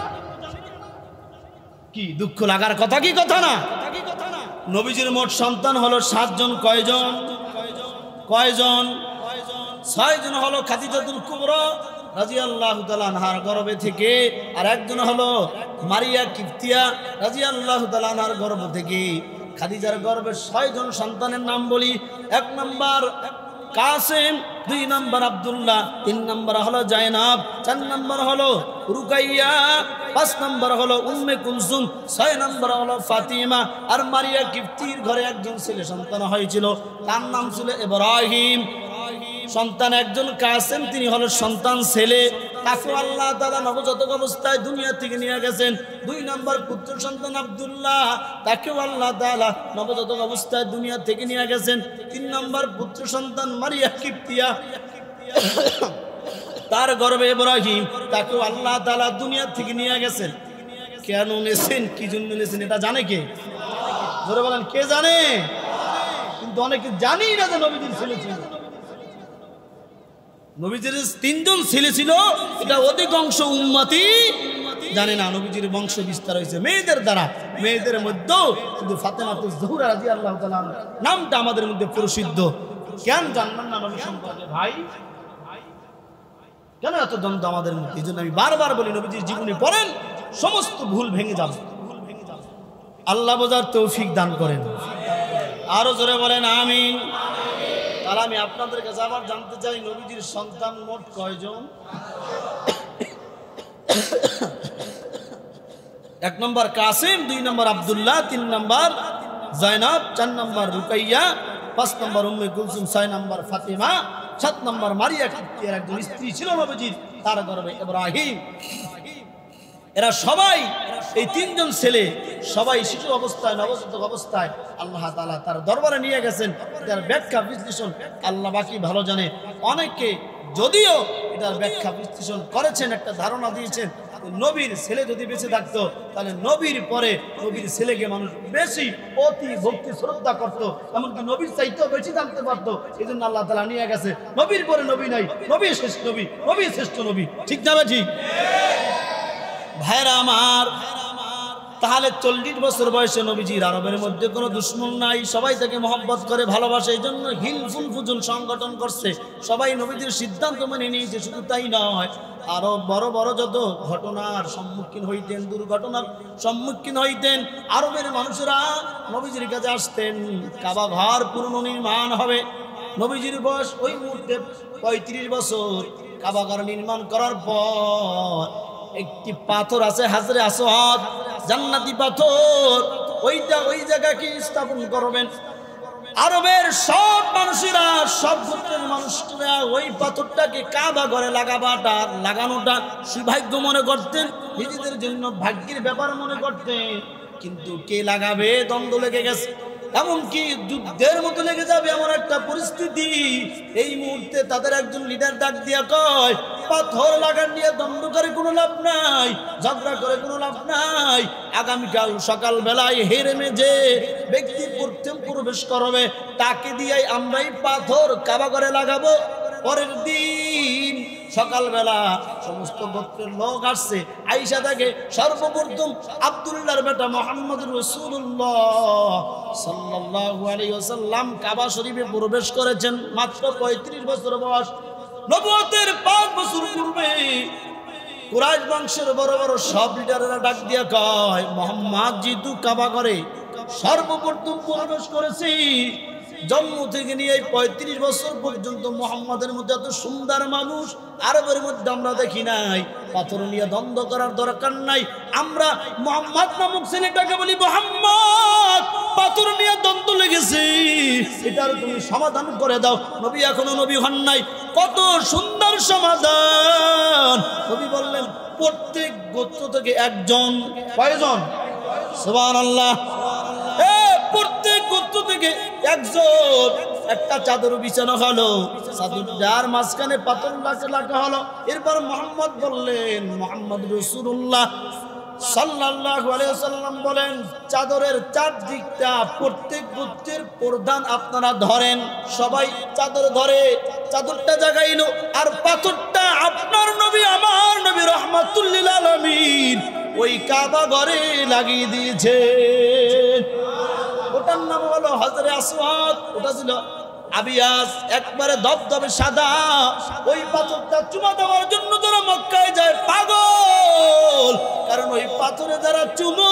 কি দুঃখ লাগার কথা, কি কথা না? নবীজির মোট সন্তান হলো 7 জন। কয়জন? কয়জন? 6 জন হলো খাদিজাতুল কুবরা রাদিয়াল্লাহু তাআলা আনহার গর্ভে থেকে, আর একজন হলো মারিয়া কিফতিয়া রাদিয়াল্লাহু তাআলা আনহার গর্ভ থেকে। খাদিজার গর্ভে 6 জন সন্তানের নাম বলি। 1 নম্বর কাসেম, 2 নম্বর আব্দুল্লাহ, 3 নম্বর হলো জায়নাব, 4 নম্বর হলো রুকাইয়া, 5 নম্বর হলো উম্মে কুলসুম, 6 নম্বর হলো ফাতিমা। আর মারিয়া কিফতির ঘরে একজন ছেলে সন্তান হয়েছিল, তার নাম ছিল ইব্রাহিম। সন্তান একজন কাসেম, তিনি হলো সন্তান ছেলে, তাকে আল্লাহ তাআলা নবজাতক অবস্থায় দুনিয়া থেকে নিয়ে গেছেন। 2 নম্বর পুত্র সন্তান আব্দুল্লাহ, তাকে আল্লাহ তাআলা নবজাতক অবস্থায় দুনিয়া থেকে নিয়ে গেছেন। 3 নম্বর পুত্র সন্তান মারিয়া কিফতিয়া, তার গর্ভে ইব্রাহিম, তাকে আল্লাহ তাআলা দুনিয়া থেকে নিয়ে গেছেন। কেন নেছেন, কি জন্য নেছেন, এটা জানে কে? জোরে বলেন, কে জানে? কিন্তু অনেকে জানি না যে নবীজির ছেলে ছিল। নবীজির 3 জন ছেলে ছিল, এটা অধিকাংশ উম্মতি জানে না। নবীজির বংশ বিস্তার হয়েছে মেয়েদের দ্বারা, মেয়েদের মধ্যেও কিন্তু ফাতেমাতুজ জোহরা রাদিয়াল্লাহু তাআলা নামটা আমাদের মধ্যে প্রসিদ্ধ। কেন জানবেন না নবী সম্পর্কে ভাই? কেন এত দ্বন্দ্ব আমাদের মধ্যে? এই জন্য আমি বারবার বলি, নবীজির জীবনী পড়েন, সমস্ত ভুল ভেঙে যাবে। আল্লাহ বোঝার তৌফিক দান করেন। আরো জোরে বলেন আমিন। আর আমি আপনাদের কাছে আবার জানতে চাই, নবীজির সন্তান মোট কয়জন? 1 নম্বর কাসেম, 2 নম্বর আব্দুল্লাহ, 3 নম্বর জায়নাব, 4 নম্বর রুকাইয়া, 5 নম্বর উম্মে কুলসুম, 6 নম্বর ফাতিমা, 7 নম্বর মারিয়া কিফতিয়ার একজন স্ত্রী ছিল নবীজির, তার গর্ভে ইব্রাহিম। এরা সবাই, এই 3 জন ছেলে সবাই শিশু অবস্থায়, নবজাতক অবস্থায় আল্লাহ তাআলা তার দরবারে নিয়ে গেছেন। এটার ব্যাখ্যা বিশ্লেষণ আল্লাহ বাকি ভালো জানে। অনেকে যদিও এটার ব্যাখ্যা বিশ্লেষণ করেছেন, একটা ধারণা দিয়েছেন, নবীর ছেলে যদি বেঁচে থাকতো তাহলে নবীর পরে নবীর ছেলেকে মানুষ বেশি অতি ভক্তি শ্রদ্ধা করতো, এমনকি নবীর চাইতেও বেশি জানতে পারতো। এই জন্য আল্লাহ তাআলা নিয়ে গেছে। নবীর পরে নবী নাই, নবী শেষ নবী, নবী শ্রেষ্ঠ নবী। ঠিক না ঠিক? ভাইরা আমার, তাহলে 40 বছর বয়সে নবীজির আরবের মধ্যে কোনো দুশ্মন নাই, সবাই তাকে মহব্বত করে, ভালোবাসে। এই জন্য হিলফুল ফুজুল সংগঠন করছে, সবাই নবীজির সিদ্ধান্ত মেনে নিয়েছে। শুধু তাই নয়, আরো বড় বড় যত ঘটনার সম্মুখীন হইতেন, দুর্ঘটনার সম্মুখীন হইতেন, আরবের মানুষেরা নবীজির কাছে আসতেন। কাবা ঘর পুনর্নির্মাণ হবে, নবীজির বয়স ওই মুহূর্তে 35 বছর। কাবা ঘর নির্মাণ করার পর একটি পাথর আছে, হাজরে আসওয়াদ, জান্নাতি পাথর, ওইটা ওই জায়গাকে স্থাপন করবেন। আরবের সব মানুষেরা, সব গোত্রের মানুষরা ওই পাথরটাকে কাবা ঘরে লাগানোটা সৌভাগ্য মনে করতেন, নিজেদের জন্য ভাগ্যের ব্যাপার মনে করতেন। কিন্তু কে লাগাবে, দ্বন্দ্ব লেগে গেছে। এমনকি যুদ্ধের মতো লেগে যাবে এমন একটা পরিস্থিতি। এই মুহূর্তে তাদের একজন লিডার ডাক দিয়া কয়, পাথর লাগান নিয়ে দ্বন্দ্ব করে কোনো লাভ নাই, ঝগড়া করে কোনো লাভ নাই। আগামীকাল সকাল বেলায় হেরেমে যে ব্যক্তি প্রবেশ করবে তাকে দিয়ে আমরাই পাথর কাবা করে লাগাবো। পরের দিন সকালবেলা সমস্ত গোত্রের লোক আসছে, আইসা থাকে সর্বপ্রথম আব্দুল্লাহর বেটা মুহাম্মদ রাসূলুল্লাহ সাল্লাল্লাহু আলাইহি ওয়াসাল্লাম কাবা শরীফে প্রবেশ করেছেন। মাত্র 35 বছর বয়স। নবুয়তের 5 বছর পূর্বে কুরাইশ বংশের বড় বড় সব লিডাররা ডাক দিয়া কয়, মুহাম্মদ যেহেতু কাবা করে সর্বপ্রথম প্রবেশ করেছি, জন্ম থেকে নিয়ে 35 বছর পর্যন্ত মুহাম্মাদের মধ্যে এত সুন্দর মানুষ আরবের মধ্যে আমরা দেখি নাই। পাথর নিয়ে দ্বন্দ্ব করার দরকার নাই, আমরা মুহাম্মদ নামক ছেলেটাকে বলি, মুহাম্মদ পাথর নিয়ে দ্বন্দ্ব লেগেছে, এটার তুমি সমাধান করে দাও। নবী এখনো নবী হন নাই, কত সুন্দর সমাধান। নবী বললেন, প্রত্যেক গোত্র থেকে একজন, কয়জন? সুবহানাল্লাহ। প্রত্যেক গোত্র থেকে একজন একটা চাদর বিছানো হলো, চাদরটার মাঝখানে পাথর রাখা হলো। এরপর মুহাম্মদ বললেন, মুহাম্মদ রাসূলুল্লাহ সাল্লাল্লাহু আলাইহি ওয়াসাল্লাম বলেন, চাদরের চারদিকটা প্রত্যেক গোত্রের প্রধান আপনারা ধরেন। সবাই চাদর ধরে, চাদরটা জাগাইলো, আর পাথরটা আপনার নবী আমার নবী রাহমাতুল লিল আলামিন ওই কাবা ঘরে লাগিয়ে দিয়েছে। ওটার নাম হলো হজরে আসওয়াদ। ওটা ছিল আবিয়াস, একবারে ধবধবে সাদা। ওই পাথরটা চুমা দেওয়ার জন্য যারা মক্কায় যায় পাগল, কারণ ওই পাথরে যারা চুমু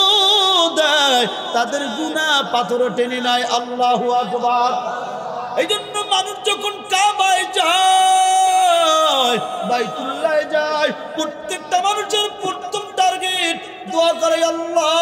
দেয় তাদের গুনাহ পাথরে টেনে নেয়। আল্লাহু আকবার। এই জন্য মানুষ যখন কাবায় যায়, বাইতুল্লাহ যায়, প্রত্যেকটা মানুষের প্রথম টার্গেট দোয়া করে, আল্লাহ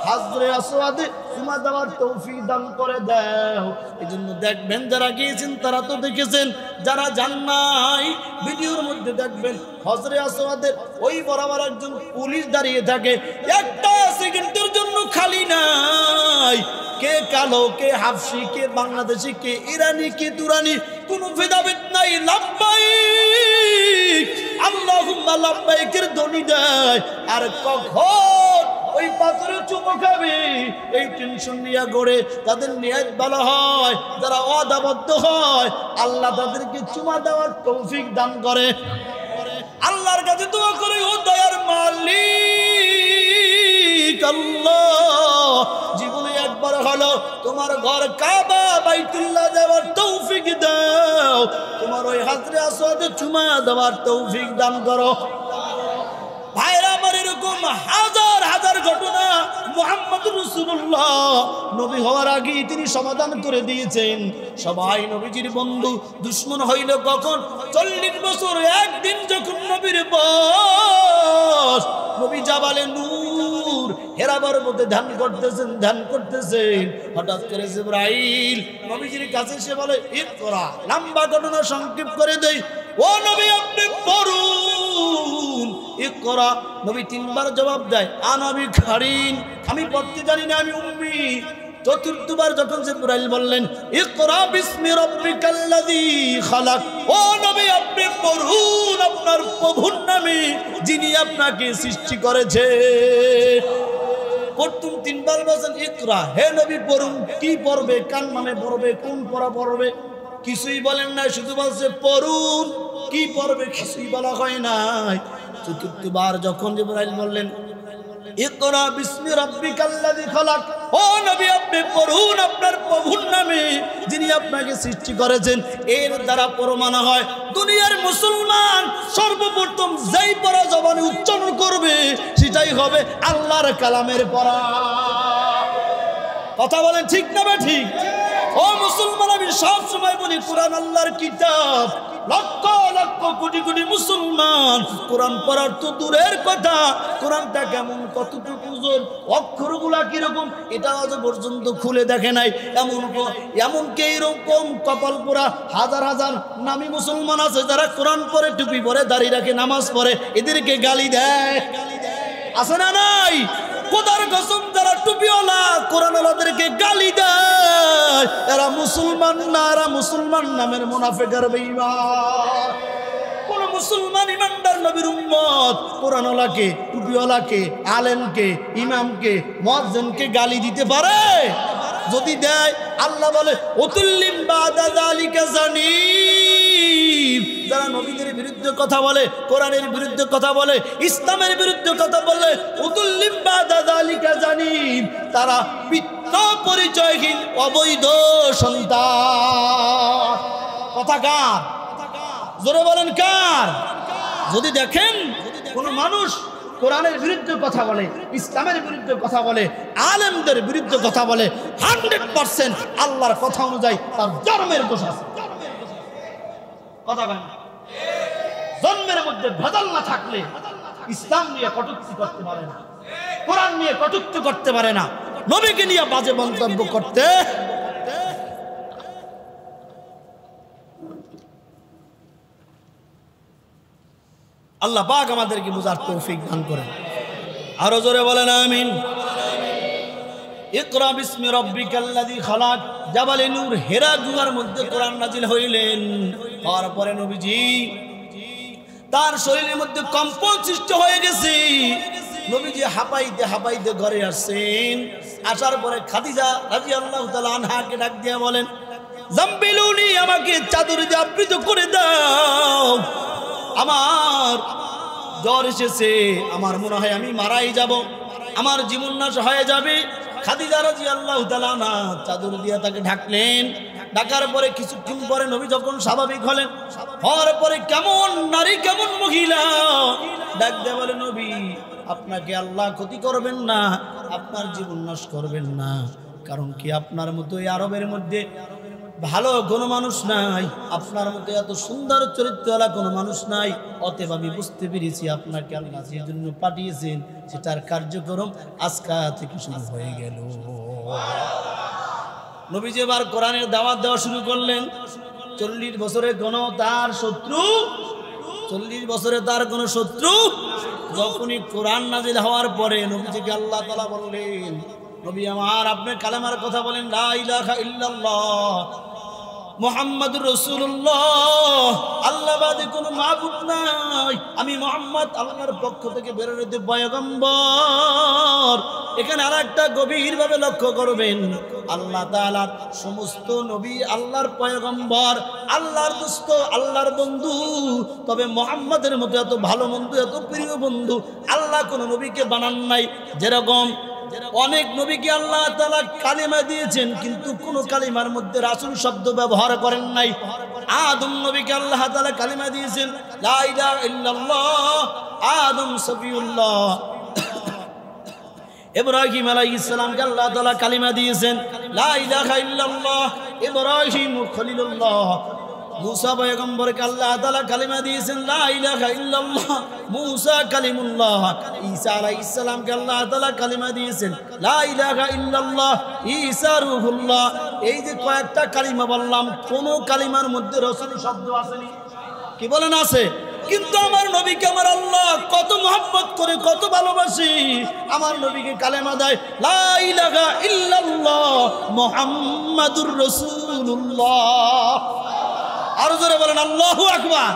হাজরে আসওয়াদে চুমা দেওয়ার তৌফিক দান করে দাও। এই জন্য দেখবেন যারা গিয়েছেন তারা তো দেখেছেন, যারা যান নাই ভিডিওর মধ্যে দেখবেন হজরে আসওয়াদের ওই বরাবর একজন পুলিশ দাঁড়িয়ে থাকে, একটা সেকেন্ডের জন্য খালি নাই। কে কালো, কে হাফসি, কে বাংলাদেশি, কে ইরানি, কে তুরানি, কোনো ভেদাভেদ নাই। লাব্বাইক আল্লাহুম্মা লাব্বাইকের ধ্বনি দেয়। আর কখন ওই পাথরে চুমো খাবে এই টেনশন নিয়ে গড়ে তাদের নিয়ত ভালো হয়, যারা ওয়াদাবদ্ধ হয় আল্লাহ তাদেরকে চুমা দেওয়ার তৌফিক দান করে। আল্লাহর কাছে দোয়া করে, ও দয়ার মালিক আল্লাহ, জীবনে একবার হলো তোমার ঘর কাবা বাইতুল্লাহ যাওয়ার তৌফিক দাও, তোমার ওই হজরে আসওয়াদে চুমা দেওয়ার তৌফিক দান করো। ভাইরা আমার, এরকম হাজার হাজার ঘটনা মুহাম্মদ রাসূলুল্লাহ নবী হওয়ার আগে তিনি সমাধান করে দিয়েছেন। সবাই নবীজির বন্ধু, দুশ্মন হইল কখন? 40 বছর একদিন যখন নবীর বয়স, নবী জাবালে নূর হেরা পর্বতে ধ্যান করতেছেন। হঠাৎ করে জিবরাইল নবীজির কাছে এসে বলে, ইকরা। লম্বা ঘটনা সংক্ষেপ করে দেই, ও নবী আপনি পড়ুন। ইকরা। নবী 3 বার জবাব দেয়, আনাবি খারিন, আমি পড়তে জানি না, আমি উম্মি। 4বার যখন জিবরাইল বললেন, ইকরা বিসমি রাব্বিকাল্লাযী খালাক, ও নবী আপনি পড়ুন আপনার প্রভুর নামে যিনি আপনাকে সৃষ্টি করেছে। প্রথম 3 বার বলেন ইকরা, হে নবী পড়ুন। কি পড়বে, কার নামে পড়বে, কোন পড়া পড়বে, কিছুই বলেন না, শুধু বলছে পড়ুন। কি পড়বে কিছুই বলা হয় নাই। 4বার যখন জিবরাইল বললেন, ইকরা বিসমি রাব্বিকাল্লাযী খালাক, ও নবী আপনি পড়ুন আপনার প্রভুর নামে যিনি আপনাকে সৃষ্টি করেছেন। এর দ্বারা প্রমাণ হয় দুনিয়ার মুসলমান সর্বপ্রথম যেই পড়া জবানে উচ্চারণ করবে সেটাই হবে আল্লাহর কালামের পড়া। কথা বলেন ঠিক না বা ঠিক? ও মুসলমান, আমি সব সময় বলি কোরআন আল্লাহর কিতাব। লক্ষ লক্ষ কোটি কোটি মুসলমান কোরআন পড়ার তো দূরের কথা, কোরআনটা কেমন, কতটুকু ওজন, অক্ষরগুলা কিরকম এটা আজ পর্যন্ত খুলে দেখে নাই। এমনকি এইরকম কপাল পোড়া হাজার হাজার নামী মুসলমান আছে যারা কোরআন পড়ে, টুপি পরে, দাড়ি রাখে, নামাজ পড়ে, এদেরকে গালি দেয়। আছে না নাই? খোদার কসম যারা টুপিওয়ালা কোরআনওয়ালাদেরকে গালি দেয় এরা মুসলমান না, এরা মুসলমান নামের মুনাফিক আর বেঈমান। কোন মুসলমান ইমানদার নবীর উম্মত কোরআনওয়ালাকে, টুপিওয়ালাকে, আলেমকে, ইমামকে, মুয়াজ্জিনকে গালি দিতে পারে? যদি দেয় আল্লাহ বলে উতুল্লিম বাদা যালিকা জানিব। যারা নবীদের বিরুদ্ধে কথা বলে, কোরআনের বিরুদ্ধে কথা বলে, ইসলামের বিরুদ্ধে কথা বলে, উতুল্লিম বাদা যালিকা জানিব, তারা পিতা পরিচয়হীন অবৈধ সন্তান। কথা কার? জোরে বলেন কার? যদি দেখেন কোন মানুষ কোরআনের বিরুদ্ধে কথা বলে, ইসলামের বিরুদ্ধে কথা বলে, আলেমদের বিরুদ্ধে কথা বলে, 100% আল্লাহর কথা অনুযায়ী তার জন্মের দোষ আছে। কথা বলেন, জন্মের মধ্যে ভেজাল না থাকলে ইসলাম নিয়ে কটূক্তি করতে পারে না, কোরআন নিয়ে কটূক্তি করতে পারে না, নবীকে নিয়ে বাজে মন্তব্য করতে। আল্লাহ পাক আমাদেরকে বুঝার তৌফিক দান করেন। আরো জোরে বলেন আমিন। ইকরা বিসমি রাব্বিকাল্লাযী খালাক। জাবালে নূর হেরা গুহার মধ্যে কোরআন নাজিল হইলেন। হওয়ার পরে নবীজি তার শরীরের মধ্যে কম্পন সৃষ্টি হয়ে গেছে। নবীজি হাঁপাইতে হাঁপাইতে ঘরে আসছেন। আসার পরে খাদিজা রাদিয়াল্লাহু তাআলা আনহাকে ডাক দিয়ে বলেন, জাম্বিলুনি, আমাকে চাদর দিয়ে আবৃত করে দাও, আমার জ্বর এসেছে, আমার মনে হয় আমি মারাই যাব, আমার জীবন নাশ হয়ে যাবে। খাদিজা রাদিয়াল্লাহু তাআলা আনহা চাদর দিয়ে তাকে ঢাকলেন। ঢাকার পরে কিছুক্ষণ পরে নবী যখন স্বাভাবিক হলেন, হওয়ার পরে কেমন নারী কেমন মহিলা ডাক দিয়ে বলে, নবী আপনাকে আল্লাহ ক্ষতি করবেন না, আপনার জীবন নাশ করবেন না, কারণ কি আপনার মতো এই আরবের মধ্যে ভালো কোনো মানুষ নাই, আপনার মতো এত সুন্দর চরিত্রওয়ালা কোনো মানুষ নাই। অতএব আমি বুঝতে পেরেছি আপনাকে আল্লাহ যে জন্য পাঠিয়েছেন সেটার কার্যক্রম আজকা থেকে শুরু হয়ে গেল। নবীজি এবার কোরআনের দাওয়াত দেওয়া শুরু করলেন। 40 বছরে কোনো তার শত্রু, 40 বছরে তার কোনো শত্রু। যখনই কোরআন নাজিল হওয়ার পরে নবীজিকে আল্লাহ তাআলা বললেন, নবী আমার, আপনি কালেমার কথা বলেন, লা ইলাহা ইল্লাল্লাহ মুহাম্মাদুর রাসূলুল্লাহ, আল্লাহ বাদে কোনো মাবুদ নাই, আমি মুহাম্মদ আল্লাহর পক্ষ থেকে বেরোতে পয়গম্বর। এখানে আরেকটা গভীরভাবে লক্ষ্য করবেন, আল্লাহ তাআলার সমস্ত নবী আল্লাহর পয়গম্বর, আল্লাহর দোস্ত, আল্লাহর বন্ধু। তবে মুহাম্মাদের মতো এত ভালো বন্ধু, এত প্রিয় বন্ধু আল্লাহ কোনো নবীকে বানান নাই। যেরকম অনেক নবীকে আল্লাহ তাআলা কালিমা দিয়েছেন, কিন্তু কোন কালিমার মধ্যে রাসূল শব্দ ব্যবহার করেন নাই। আদম নবীকে আল্লাহ তাআলা কালিমা দিয়েছেন, লা ইলাহা ইল্লাল্লাহ, আদম সফিউল্লাহ। ইব্রাহিম আলাইহিস সালামকে আল্লাহ তাআলা কালিমা দিয়েছেন, লা ইলাহা ইল্লাল্লাহ, ইব্রাহিম খলিলুল্লাহ। মুসা পয়গম্বরকে আল্লাহ তাআলা কালিমা দিয়েছেন, লা ইলাহা ইল্লাল্লাহ, মুসা কালিমুল্লাহ। ঈসা আলাইহিস সালামকে আল্লাহ তাআলা কালিমা দিয়েছেন, লা ইলাহা ইল্লাল্লাহ, ঈসা রূহুল্লাহ। এই যে কয়েকটা কালিমা বললাম, কোন কালিমার মধ্যে রাসূল শব্দ আসেনি। কি বলেন আছে? কিন্তু আমার নবীকে আমার আল্লাহ কত মহব্বত করে, কত ভালোবাসি, আমার নবীকে কালেমা দেয়, লা ইলাহা ইল্লাল্লাহ মুহাম্মাদুর রাসূলুল্লাহ। আর জোরে বলেন আল্লাহু আকবার।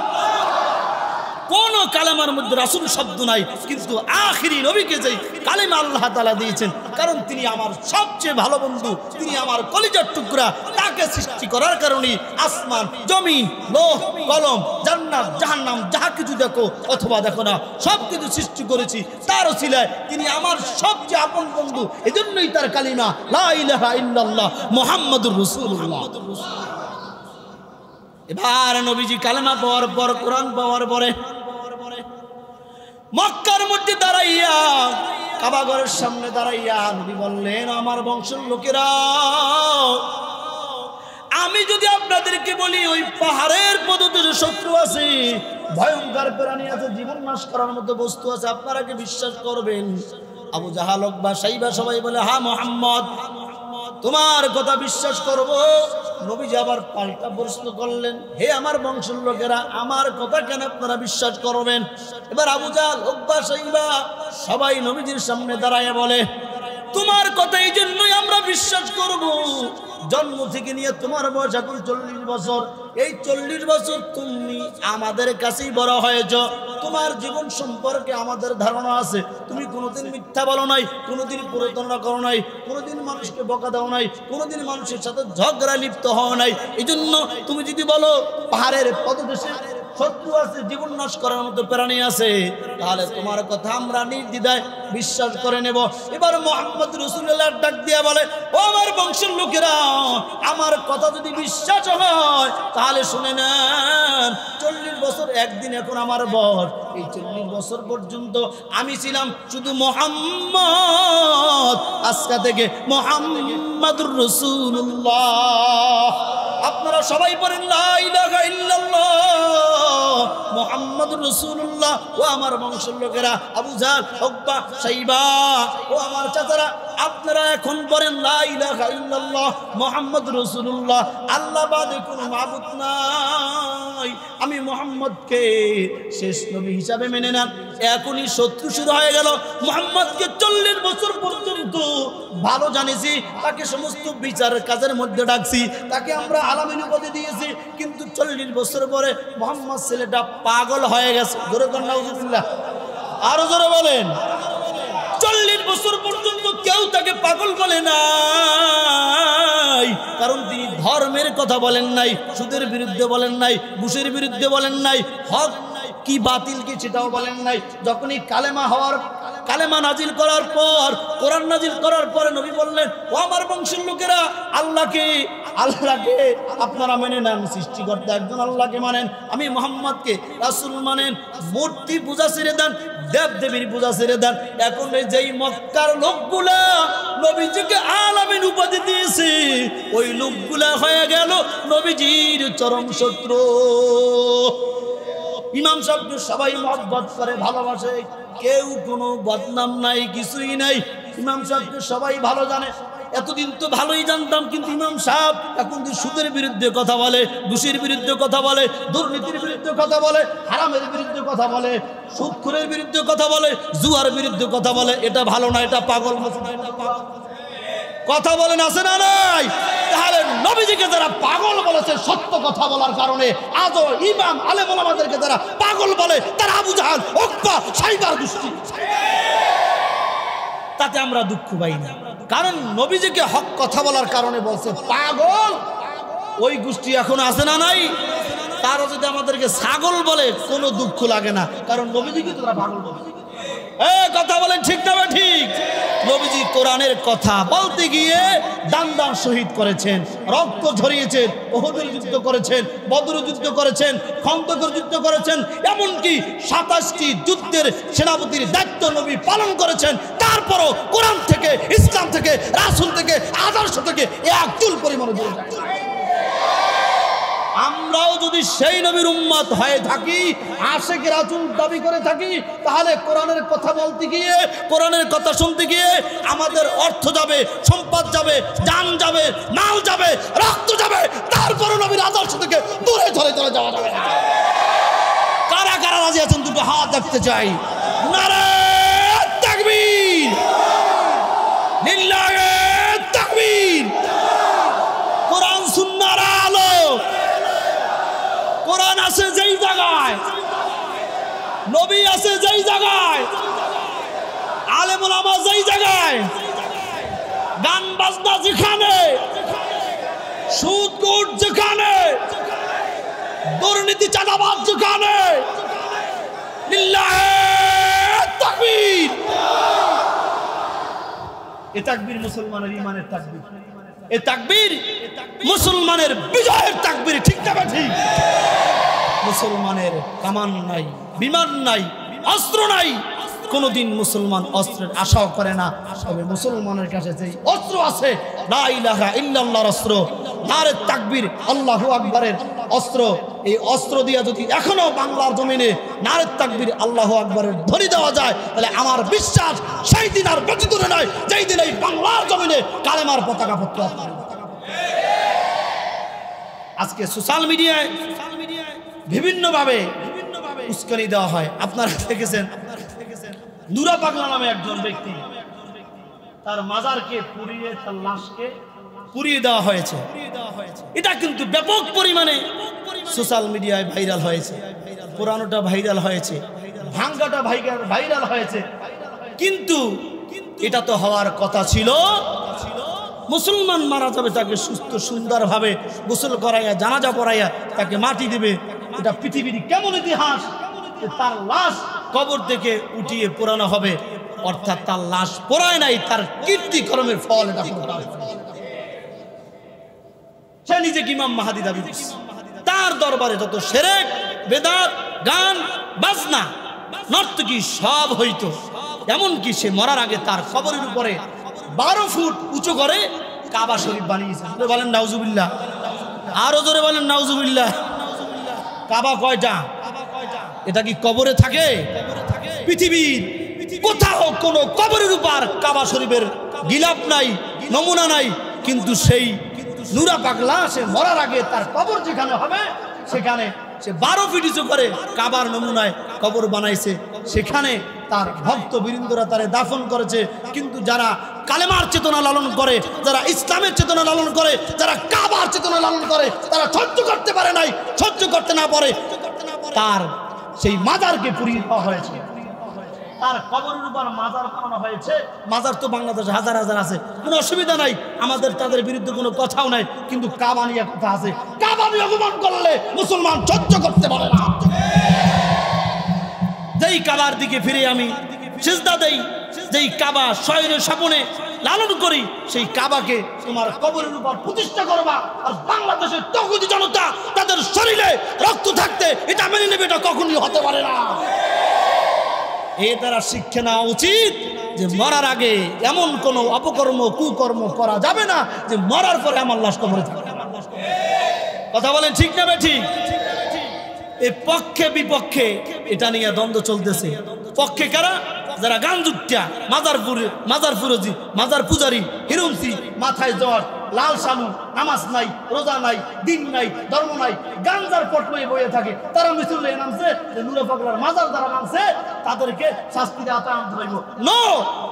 কোন কালেমার মধ্যে রাসূল শব্দ নাই, কিন্তু আখিরি নবীকে যে কালেমা আল্লাহ তাআলা দিয়েছেন, কারণ তিনি আমার সবচেয়ে ভালো বন্ধু, তিনি আমার কলিজার টুকরা। তাকে সৃষ্টি করার কারণে আসমান, জমিন, লোহ, কলম, জান্নাত, জাহান্নাম, যাহা কিছু দেখো অথবা দেখো না, সব কিছু সৃষ্টি করেছি তার ওসিলায়। তিনি আমার সবচেয়ে আপন বন্ধু, এজন্যই তার কালিমা লা ইলাহা ইল্লাল্লাহ মুহাম্মাদুর রাসূলুল্লাহ। এবার নবীজি কালেমা পাওয়ার পর, কোরআন পাওয়ার পরে মক্কার মধ্যে দাঁড়াইয়া, কাবা ঘরের সামনে দাঁড়াইয়া নবী বললেন, আমার বংশের লোকেরা, আমি যদি আপনাদেরকে বলি ওই পাহাড়ের পদতলে শত্রু আছে, ভয়ঙ্কর প্রাণী আছে, জীবন নাশ করার মতো বস্তু আছে, আপনারা কি বিশ্বাস করবেন? আবু জাহাল, উকবা, সাইবা সবাই বলে, হ্যাঁ মুহাম্মদ, তোমার কথা বিশ্বাস করব। নবীজি আবার পাল্টা প্রশ্ন করলেন, হে আমার বংশের লোকেরা, আমার কথা কেন আপনারা বিশ্বাস করবেন? এবার আবু জাহল, উতবা, শাইবা সবাই নবীজির সামনে দাঁড়ায় বলে, তোমার কথা এই জন্যই আমরা বিশ্বাস করব, জন্ম থেকে নিয়ে তোমার বয়স এখন 40 বছর। এই 40 বছর তুমি আমাদের কাছেই বড় হয়েছ, তোমার জীবন সম্পর্কে আমাদের ধারণা আছে। তুমি কোনোদিন মিথ্যা বলো নাই, কোনোদিন প্রতারণা করো নাই, কোনোদিন মানুষকে বকা দাও নাই, কোনোদিন মানুষের সাথে ঝগড়া লিপ্ত হও নাই। এই জন্য তুমি যদি বলো পাহাড়ের পদদেশে শত্রু আছে, জীবন নাশ করার মতো প্রাণী আছে, তাহলে তোমার কথা আমরা নির্দ্বিধায় বিশ্বাস করে নেব। এবার মুহাম্মদ রাসূলুল্লাহ ডাক দিয়া বলে, ও আমার বংশের লোকেরা, আমার কথা যদি বিশ্বাস হয় তাহলে শুনে নেন, 40 বছর একদিন এখন আমার বয়স। এই 40 বছর পর্যন্ত আমি ছিলাম শুধু মুহাম্মদ, আজকে থেকে মুহাম্মাদুর রাসূলুল্লাহ। আপনারা সবাই বলেন লা ইলাহা ইল্লাল্লাহ মুহাম্মাদুর রাসূলুল্লাহ। ও আমার বংশের লোকেরা, আবু জাহল, উতবা, শাইবা, ও আমার চাচারা, আপনারা এখন বলেন লা ইলাহা ইল্লাল্লাহ মুহাম্মাদুর রাসূলুল্লাহ। আল্লাহ বাদে কোনো মাবুদ নাই, আমি মুহাম্মদকে শেষ নবী হিসাবে মেনে নেন। এখনই শত্রু শুরু হয়ে গেল। মুহাম্মদকে 40 বছর পর্যন্ত ভালো জানিছি, তাকে সমস্ত বিচারের কাজের মধ্যে ডাকছি, তাকে আমরা আলামিন উপাধি দিয়েছি, কিন্তু 40 বছর পরে মুহাম্মদ ছেলেটা পাগল হয়ে গেছে। জোরে কর নাউজুবিল্লাহ, আরো জোরে বলেন। 40 বছর পর্যন্ত কেউ তাকে পাগল বলে নাই, কারণ তিনি ধর্মের কথা বলেন নাই, সুদের বিরুদ্ধে বলেন নাই, ঘুষের বিরুদ্ধে বলেন নাই, হক কি বাতিল কি সেটাও বলেন নাই। যখনই কালেমা নাজিল করার পর, কোরআন নাজিল করার পরে নবী বললেন, ও আমার বংশের লোকেরা, আল্লাহকে আপনারা মেনে নেন, সৃষ্টিকর্তা একজন আল্লাহকে মানেন, আমি মুহাম্মদকে রাসূল মানেন, মূর্তি পূজা ছেড়ে দেন, দেব দেবীর পূজা ছেড়ে দেন। এখন যেই মক্কার লোকগুলা নবীজিকে আলামিন উপাধি দিয়েছে, ওই লোকগুলা হয়ে গেল নবীজির চরম শত্রু। ইমাম সাহেবকে সবাই মহব্বত করে, ভালোবাসে, কেউ কোনো বদনাম নাই, কিছুই নাই। ইমাম সাহেবকে সবাই ভালো জানে। এতদিন তো ভালোই জানতাম, কিন্তু ইমাম সাহেব এখন সুদের বিরুদ্ধে কথা বলে, ঘুষের বিরুদ্ধে কথা বলে, দুর্নীতির বিরুদ্ধে কথা বলে, হারামের বিরুদ্ধে কথা বলে, সুদখোরের বিরুদ্ধে কথা বলে, জুয়ার বিরুদ্ধে কথা বলে। এটা ভালো না, এটা পাগল কথা বলেন, আছে না নাই? তাহলে নবীজিকে যারা পাগল বলেছে সত্য কথা বলার কারণে, আজও ইমাম আলেম ওলামাদেরকে যারা পাগল বলে, তারা আবু জাহল, উতবা, শাইবার গোষ্ঠী। তাতে আমরা দুঃখ পাই না, কারণ নবীজিকে হক কথা বলার কারণে বলছে পাগল। ওই গোষ্ঠী এখন আছে না নাই? তারা যদি আমাদেরকে ছাগল বলে কোনো দুঃখ লাগে না, কারণ নবীজিকে তারা পাগল বলে। কথা বলেন ঠিক না ঠিক? নবীজি কোরআনের কথা বলতে গিয়ে দান শহীদ করেছেন, রক্ত ঝরিয়েছেন, উহুদের যুদ্ধ করেছেন, বদর যুদ্ধ করেছেন, খন্দকের যুদ্ধ করেছেন, এমনকি 27টি যুদ্ধের সেনাপতির দায়িত্ব নবী পালন করেছেন। তারপরও কোরআন থেকে, ইসলাম থেকে, রাসূল থেকে, আদর্শ থেকে এক চুল পরিমাণ দূরে যায়। আমরাও যদি সেই নবীর উম্মত হয়ে থাকি, আশিক রাসূল দাবি করে থাকি, তাহলে কোরআনের কথা বলতে গিয়ে, কোরআনের কথা শুনতে গিয়ে আমাদের অর্থ যাবে, সম্পদ যাবে, জান যাবে, মাল যাবে, রক্ত যাবে, তারপরও নবীর আদর্শ থেকে দূরে চলে যাওয়া যাবে না। কারা কারা রাজি আছেন? দুটো হাত দেখতে চাই। নারে তাকবীর, লিল্লাহি তাকবীর। কোরআন সুন্নাহর আলো। কোরআন আছে যেই জায়গায়, নবী আছে যেই জায়গায়, আলেম ওলামা যেই জায়গায়, গান বাজনা যেখানে, সুদ ঘুষ যেখানে, দুর্নীতি চাঁদাবাজ যেখানে, লিল্লাহি তাকবীর। এ তাকবীর মুসলমানের ঈমানের তাকবীর, এ তাকবীর মুসলমানের বিজয়ের তাকবীর। ঠিক না ঠিক? মুসলমানের কামান নাই, বিমান নাই, অস্ত্র নাই, কোনদিন মুসলমান অস্ত্রের আশাও করে না। তবে মুসলমানের কাছে যে অস্ত্র আছে, লা ইলাহা ইল্লাল্লাহর অস্ত্র, নারে তাকবীর, আল্লাহু আকবারের অস্ত্র, এই অস্ত্র দিয়া যদি এখনো বাংলার জমিনে নারে তাকবীর আল্লাহু আকবারের ধ্বনি দেওয়া যায়, তাহলে আমার বিশ্বাস সেই দিন আর বেশি দূরে নয় যেই দিন এই বাংলার জমিনে কালেমার পতাকা পত্র। আজকে সোশ্যাল মিডিয়ায় বিভিন্নভাবে উস্কানি দেওয়া হয়। আপনারা দেখেছেন নুরা পাগলা নামে একজন ব্যক্তি, তার মাজারকে পুড়িয়ে, তার লাশকে পুড়িয়ে দেওয়া হয়েছে। এটা কিন্তু ব্যাপক পরিমাণে সোশ্যাল মিডিয়ায় ভাইরাল হয়েছে, পুরানোটা ভাইরাল হয়েছে, ভাঙ্গাটা ভাইরাল হয়েছে। কিন্তু এটা তো হওয়ার কথা ছিল, মুসলমান মারা যাবে তাকে সুস্থ সুন্দরভাবে গোসল করাইয়া জানাজা পড়াইয়া তাকে মাটি দেবে। এটা পৃথিবীর কেমন ইতিহাস, তার লাশ কবর থেকে উঠিয়ে পোড়ানো হবে, অর্থাৎ তার লাশ পোড়ায় নাই, তার কীর্তিকর্মের ফল এটা। সে নিজেকে ইমাম মাহাদি দাবি করছে। তার দরবারে যত শিরক, বেদাত, গান বাজনা, নর্তকী সব হইতো। এমনকি সে মরার আগে তার কবরের উপরে 12 ফুট উঁচু করে কাবা শরীফ বানিয়েছে। বলেন নাউজুবিল্লাহ, আরো জোরে বলেন নাউজুবিল্লাহ। কাবা কয়টা? এটা কি কবরে থাকে? পৃথিবীর কোথাও কোনো কবরের উপর কাবা শরীফের গিলাপ নাই, নমুনা নাই। কিন্তু সেই নুরা পাগলা সে মরার আগে তার কবর যেখানে হবে সেখানে সে 12 ফিট উঁচু করে কাবার নমুনায় কবর বানাইছে। সেখানে তার ভক্ত বৃন্দরা তারে দাফন করেছে। কিন্তু যারা কালেমার চেতনা লালন করে, যারা ইসলামের চেতনা লালন করে, যারা কাবার চেতনা লালন করে, তারা সহ্য করতে পারে নাই। সহ্য করতে না পারে তার সেই মাজারকে পুড়িয়ে দেওয়া হয়েছে, তার কবরের উপর মাজার বানানো হয়েছে। মাজার তো বাংলাদেশে হাজার হাজার আছে, কোনো অসুবিধা নাই, আমাদের তাদের বিরুদ্ধে কোনো কথাও নাই। কিন্তু কাবা নিয়ে কথা আছে, কাবা নিয়ে অপমান করলে মুসলমান সহ্য করতে পারে না। যেই কাবার দিকে ফিরে আমি সিজদা দেই, যেই কাবা শয়নের স্বপ্নে লালন করি, সেই কাবাকে তোমার কবরের উপর প্রতিষ্ঠা করবা। আর বাংলাদেশের তৌহিদি জনতা তাদের শরীরে রক্ত থাকতে এটা মেনে নেবে, এটা কখনোই হতে পারে না। এ দ্বারা শিক্ষা নেওয়া উচিত যে মরার আগে এমন কোনো অপকর্ম কুকর্ম করা যাবে না যে মরার পরে আমার লাশ কবরে থাকবে। কথা বলেন ঠিক না বেঠিক? এই পক্ষে বিপক্ষে এটা নিয়ে দ্বন্দ্ব চলতেছে। পক্ষে কারা? যারা গান জুটিয়া মাজার ফুরজি, মাজার পূজারি, হিরুমসি, মাথায় জ্বর, লাল শালু, নামাজ নাই, রোজা নাই, দিন নাই, ধর্ম নাই, গাঞ্জার পট লয়ে বয়ে থাকে। তারা মিছিল লয়ে নামছে যে নুরা পাগলার মাজার যারা ভাঙছে তাদেরকে শাস্তি দেওয়া আনতে হইব। নো,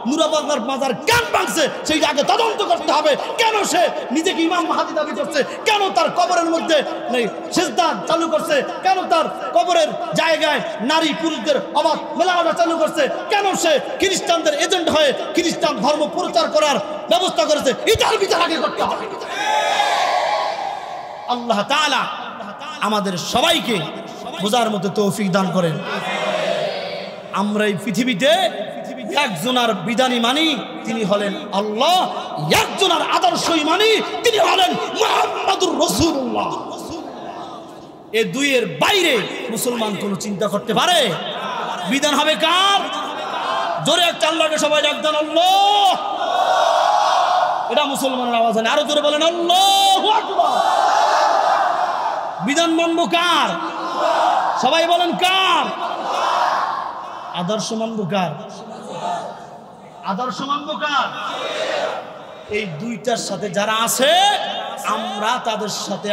নুরা পাগলার মাজার কেন ভাঙছে সেইটা আগে তদন্ত করতে হবে। কেন সে নিজেকে ইমাম মাহাদি দাবি করছে? কেন তার কবরের মধ্যে সিজদা চালু করছে? কেন তার কবরের জায়গায় নারী পুরুষদের অবাধ মেলামেশা চালু করছে? কেন সে খ্রিস্টানদের এজেন্ট হয়ে খ্রিস্টান ধর্ম প্রচার করার ব্যবস্থা করেছে? এটার বিচার আগে করতে হবে। আল্লাহ তাআলা আমাদের সবাইকে বোঝার মতো তৌফিক দান করেন। আমরা এই পৃথিবীতে একজনের বিধানই মানি, তিনি হলেন আল্লাহ। একজনের আদর্শই মানি, তিনি হলেন মুহাম্মাদুর রাসূলুল্লাহ। এই দুইয়ের বাইরে মুসলমান কোনো চিন্তা করতে পারে? বিধান হবে কার? জোরে একটা আল্লাহকে সবাই ডাকতেন আল্লাহ। এটা মুসলমানের আওয়াজ। আরো জোরে বলেন আল্লাহু আকবার। বিধান মানব কার? সবাই বলেন কার? আদর্শ মানব কার? আদর্শ মানব কার? এই দুইটার সাথে যারা আছে আমরা তাদের সাথে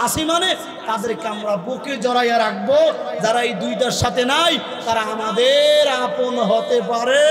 আসি মানে তাদেরকে আমরা বুকে জড়াইয়া রাখবো। যারা এই দুইটার সাথে নাই তারা আমাদের আপন হতে পারে।